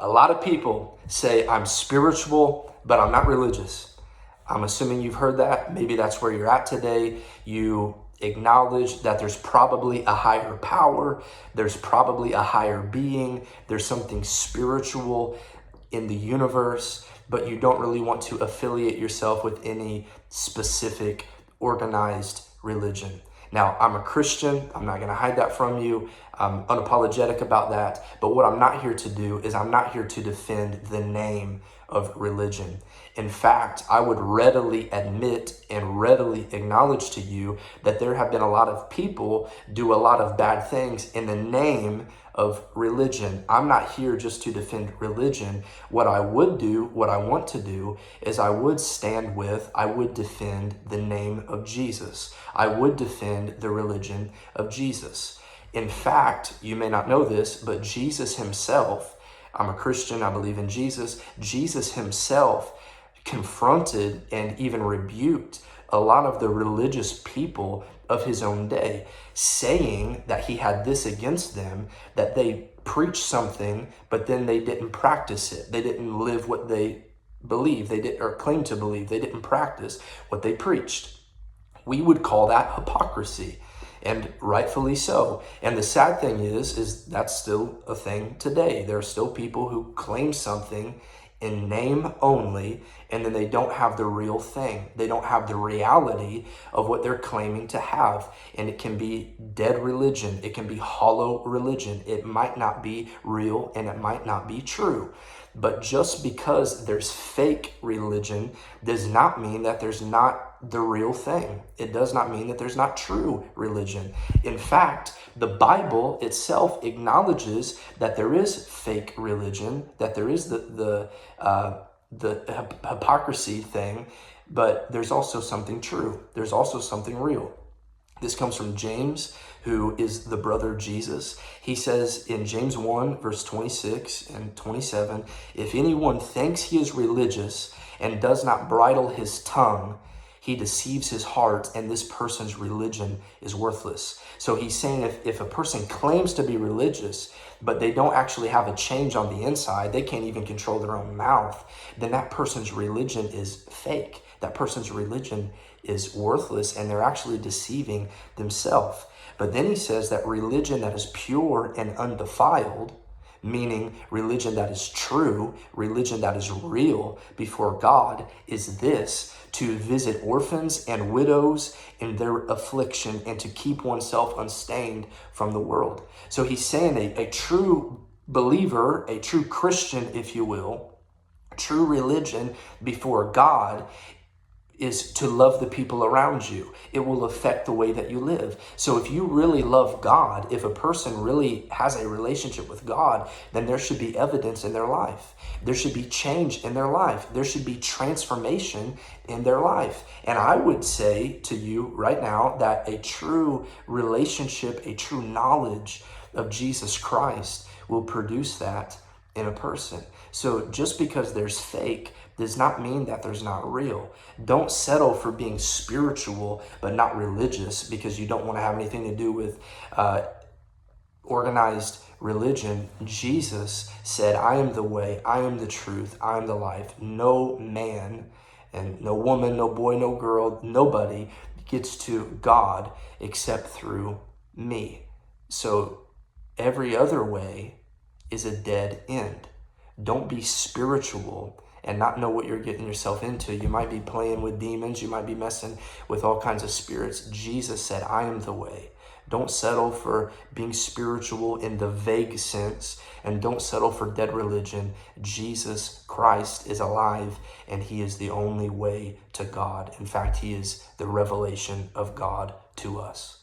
A lot of people say, I'm spiritual, but I'm not religious. I'm assuming you've heard that. Maybe that's where you're at today. You acknowledge that there's probably a higher power. There's probably a higher being. There's something spiritual in the universe, but you don't really want to affiliate yourself with any specific organized religion. Now, I'm a Christian. I'm not going to hide that from you. I'm unapologetic about that. But what I'm not here to do is I'm not here to defend the name of religion. In fact, I would readily admit and readily acknowledge to you that there have been a lot of people do a lot of bad things in the name of religion. I'm not here just to defend religion. What I would do, what I want to do, is I would defend the name of Jesus. I would defend the religion of Jesus. In fact, you may not know this, but Jesus himself, I'm a Christian, I believe in Jesus. Jesus himself confronted and even rebuked a lot of the religious people of his own day, saying that he had this against them, that they preached something, but then they didn't practice it. They didn't live what they believe. They did or claim to believe. They didn't practice what they preached. We would call that hypocrisy, and rightfully so. And the sad thing is that's still a thing today. There are still people who claim something in name only, and then they don't have the real thing. They don't have the reality of what they're claiming to have. And it can be dead religion. It can be hollow religion. It might not be real and it might not be true. But just because there's fake religion does not mean that there's not the real thing. It does not mean that there's not true religion. In fact, the Bible itself acknowledges that there is fake religion, that there is the hypocrisy thing, but there's also something true. There's also something real. This comes from James, who is the brother of Jesus. He says in James 1, verse 26 and 27, if anyone thinks he is religious and does not bridle his tongue, he deceives his heart, and this person's religion is worthless. So he's saying if a person claims to be religious, but they don't actually have a change on the inside, they can't even control their own mouth, then that person's religion is fake. That person's religion is worthless, and they're actually deceiving themselves. But then he says that religion that is pure and undefiled, meaning religion that is true, religion that is real before God, is this: to visit orphans and widows in their affliction and to keep oneself unstained from the world. So he's saying a true believer, a true Christian, if you will, true religion before God is to love the people around you. It will affect the way that you live. So if you really love God, if a person really has a relationship with God, then there should be evidence in their life. There should be change in their life. There should be transformation in their life. And I would say to you right now that a true relationship, a true knowledge of Jesus Christ will produce that in a person. So just because there's fake does not mean that there's not real. Don't settle for being spiritual but not religious because you don't want to have anything to do with organized religion. Jesus said, I am the way, I am the truth, I am the life. No man and no woman, no boy, no girl, nobody gets to God except through me. So every other way is a dead end. Don't be spiritual and not know what you're getting yourself into. You might be playing with demons. You might be messing with all kinds of spirits. Jesus said, I am the way. Don't settle for being spiritual in the vague sense, and don't settle for dead religion. Jesus Christ is alive, and he is the only way to God. In fact, he is the revelation of God to us.